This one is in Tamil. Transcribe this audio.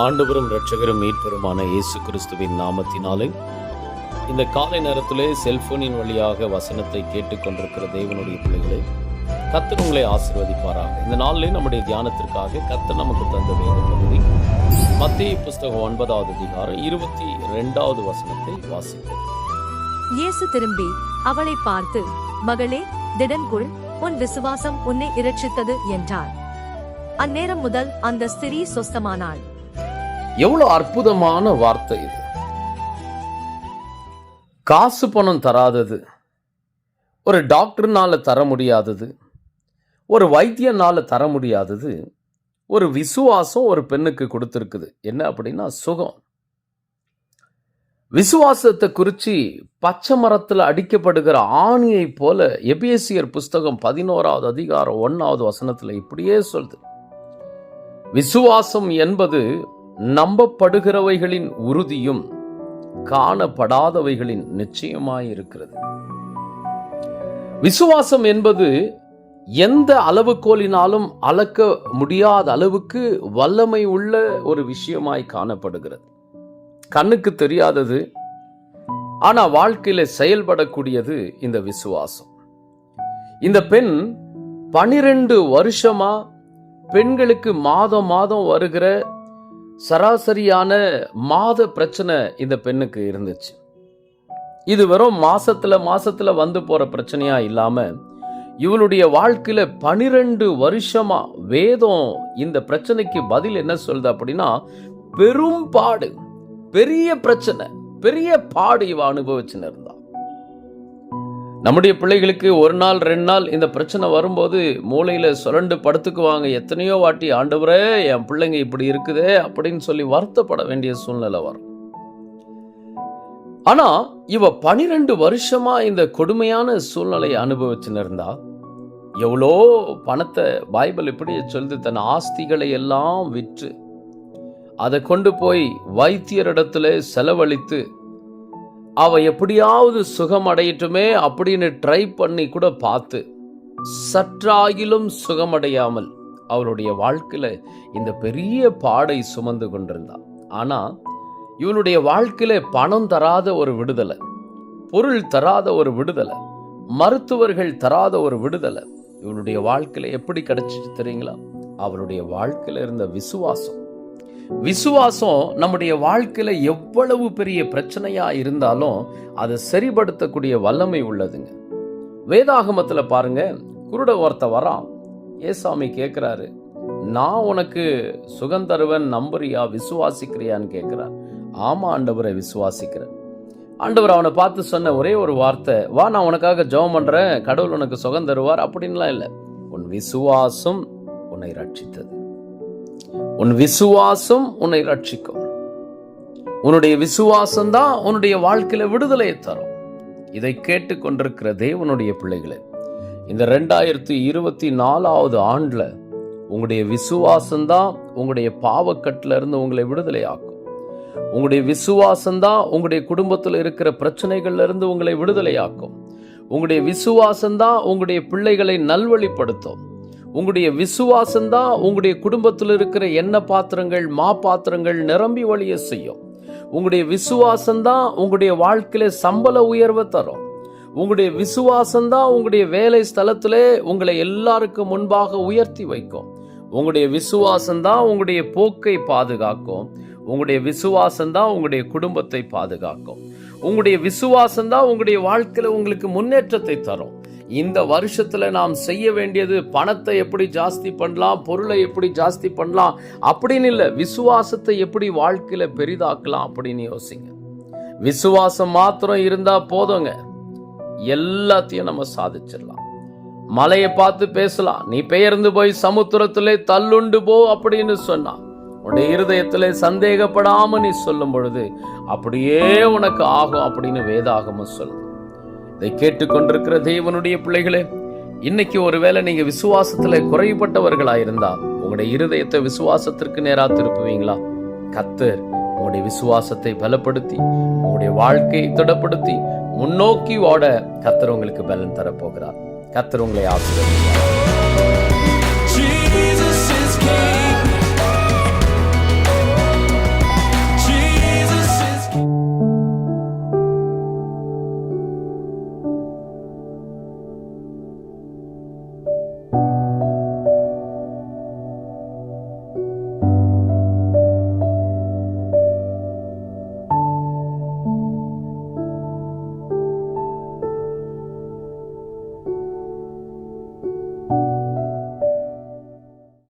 ஆண்டவரும் இரட்சகரும் மீட்பெருமான இயேசு கிறிஸ்துவின் நாமத்தினாலே இந்த காலை நேரத்திலே செல்போனின் வழியாக வசனத்தை கேட்டுக்கொண்டிருக்கிற தேவனுடைய பிள்ளைகளை கர்த்தர் உங்களை ஆசீர்வதிப்பாராக. இந்த நாளிலே நம்முடைய தியானத்திற்காக கர்த்தர் நமக்கு தந்த வேத பகுதி மத்தேயு புஸ்தகம் 9வது அதிகாரம் 22வது வசனத்தை வாசிப்போம். இயேசு திரும்பி அவளை பார்த்து, மகளே, திடன் கொள், உன் விசுவாசம் உன்னை இரட்சித்தது என்றார். அந்நேரம் முதல் அந்த ஸ்திரீ சொஸ்தமானாள். எவ்வளவு அற்புதமான வார்த்தை இது! காசு பணம் தராதது, ஒரு டாக்டர்னால தர முடியாதது, ஒரு வைத்தியனால தர முடியாதது, ஒரு விசுவாசம் ஒரு பெண்ணுக்கு கொடுத்திருக்குது. என்ன அப்படின்னா சுகம். விசுவாசத்தை குறித்து பச்சை மரத்தில் அடிக்கப்படுகிற ஆணியை போல எபேசியர் புஸ்தகம் 11வது அதிகாரம் 1வது வசனத்தில் இப்படியே சொல்லுது. விசுவாசம் என்பது நம்பப்படுகிறவைகளின் உறுதியும் காணப்படாதவைகளின் நிச்சயமாயிருக்கிறது. விசுவாசம் என்பது எந்த அளவுகோலினாலும் அளக்க முடியாத அளவுக்கு வல்லமை உள்ள ஒரு விஷயமாய் காணப்படுகிறது. கண்ணுக்கு தெரியாதது, ஆனா வாழ்க்கையில செயல்படக்கூடியது இந்த விசுவாசம். இந்த பெண் 12 வருஷமா பெண்களுக்கு மாதம் மாதம் வருகிற சராசரியான மாத பிரச்சனை இந்த பெண்ணுக்கு இருந்துச்சு. இது வெறும் மாசத்துல வந்து போற பிரச்சனையா இல்லாம இவளுடைய வாழ்க்கையில 12 வருஷமா வேதம் இந்த பிரச்சனைக்கு பதில் என்ன சொல்லுது அப்படின்னா, பெரும் பாடு, பெரிய பிரச்சனை, பெரிய பாடு இவ அனுபவிச்சுன்னு இருந்தா. நம்முடைய பிள்ளைகளுக்கு 1 நாள் 2 நாள் இந்த பிரச்சனை வரும்போது மூளையில சுரண்டு படுத்துக்குவாங்க. எத்தனையோ வாட்டி, ஆண்டவரே என் பிள்ளைங்க இப்படி இருக்குதே அப்படின்னு சொல்லி வருத்தப்பட வேண்டிய சூழ்நிலை வரும். ஆனா இவ 12 வருஷமா இந்த கொடுமையான சூழ்நிலையை அனுபவிச்சுன்னு இருந்தா. எவ்வளோ பணத்தை பைபிள் இப்படி சொல்லுது, தன் ஆஸ்திகளை எல்லாம் விற்று அதை கொண்டு போய் வைத்தியரிடத்துல செலவழித்து அவ எப்படியாவது சுகம் அடையட்டுமே அப்படின்னு ட்ரை பண்ணி கூட பார்த்து சற்றாகிலும் சுகமடையாமல் அவளுடைய வாழ்க்கையில இந்த பெரிய பாடை சுமந்து கொண்டிருந்தாள். ஆனா இவளுடைய வாழ்க்கையில பணம் தராத ஒரு விடுதலை, பொருள் தராத ஒரு விடுதலை, மருத்துவர்கள் தராத ஒரு விடுதலை இவளுடைய வாழ்க்கையில எப்படி கிடைச்சிச்சு தெரியுங்களா? அவளுடைய வாழ்க்கையில இருந்த விசுவாசம். விசுவாசம் நம்முடைய வாழ்க்கையில எவ்வளவு பெரிய பிரச்சனையா இருந்தாலும் அதை சரிபடுத்தக்கூடிய வல்லமை உள்ளதுங்க. வேதாகமத்துல பாருங்க, குருட ஒருத்த வரான். ஏசாமி கேட்கிறாரு, நான் உனக்கு சுகம் தருவன், நம்புறியா, விசுவாசிக்கிறியான்னு கேட்கிறார். ஆமா ஆண்டவரை, விசுவாசிக்கிறேன். ஆண்டவர் அவனை பார்த்து சொன்ன ஒரே ஒரு வார்த்தை, வா நான் உனக்காக ஜெபம் பண்றேன், கடவுள் உனக்கு சுகம் தருவார் அப்படின்லாம் இல்லை. உன் விசுவாசம் உன்னை ரட்சித்தது. உன் விசுவாசம் உன்னை ரட்சிக்கும். உன்னுடைய விசுவாசம் தான் உன்னுடைய வாழ்க்கையில விடுதலையை தரும். இதை கேட்டுக்கொண்டிருக்கிற தேவனுடைய பிள்ளைகளே, இந்த 2024வது ஆண்டுல உங்களுடைய விசுவாசம் தான் உங்களுடைய பாவக்கட்டில இருந்து உங்களை விடுதலை ஆக்கும். உங்களுடைய விசுவாசம் தான் உங்களுடைய குடும்பத்தில் இருக்கிற பிரச்சனைகள்ல இருந்து உங்களை விடுதலை ஆக்கும். உங்களுடைய விசுவாசம் தான் உங்களுடைய பிள்ளைகளை நல்வழிப்படுத்தும். உங்களுடைய விசுவாசம்தான் உங்களுடைய குடும்பத்தில் இருக்கிற எண்ணெய் பாத்திரங்கள், மா பாத்திரங்கள் நிரம்பி வழிய செய்யும். உங்களுடைய விசுவாசம்தான் உங்களுடைய வாழ்க்கையில சம்பள உயர்வை தரும். உங்களுடைய விசுவாசம்தான் உங்களுடைய வேலை ஸ்தலத்திலே உங்களை எல்லாருக்கும் முன்பாக உயர்த்தி வைக்கும். உங்களுடைய விசுவாசம்தான் உங்களுடைய போக்கை பாதுகாக்கும். உங்களுடைய விசுவாசம்தான் உங்களுடைய குடும்பத்தை பாதுகாக்கும். உங்களுடைய விசுவாசம்தான் உங்களுடைய வாழ்க்கையில உங்களுக்கு முன்னேற்றத்தை தரும். இந்த வருஷத்துல நாம் செய்ய வேண்டியது பணத்தை எப்படி ஜாஸ்தி பண்ணலாம், பொருளை எப்படி ஜாஸ்தி பண்ணலாம் அப்படின்னு இல்லை, விசுவாசத்தை எப்படி வாழ்க்கையில பெரிதாக்கலாம் அப்படின்னு யோசிங்க. விசுவாசம் மாத்திரம் இருந்தா போதுங்க, எல்லாத்தையும் நம்ம சாதிச்சிடலாம். மலையை பார்த்து பேசலாம், நீ பெயர்ந்து போய் சமுத்திரத்திலே தள்ளுண்டு போ அப்படின்னு சொன்னா, உன்னுடைய இருதயத்திலே சந்தேகப்படாம நீ சொல்லும் பொழுது அப்படியே உனக்கு ஆகும் அப்படின்னு வேதாகமும் சொல்லும். இதை கேட்டுக்கொண்டிருக்கிற தேவனுடைய பிள்ளைகளே, இன்னைக்கு ஒருவேளை நீங்க விசுவாசத்துல குறைபட்டவர்களாயிருந்தா உங்களுடைய இருதயத்தை விசுவாசத்திற்கு நேரா திருப்புவீங்களா? கர்த்தர் உங்களுடைய விசுவாசத்தை பலப்படுத்தி உங்களுடைய வாழ்க்கையை திடப்படுத்தி முன்னோக்கி ஓட கர்த்தர் உங்களுக்கு பலன் தரப்போகிறார். கர்த்தர் உங்களை ஆசீர்வதிப்பார்.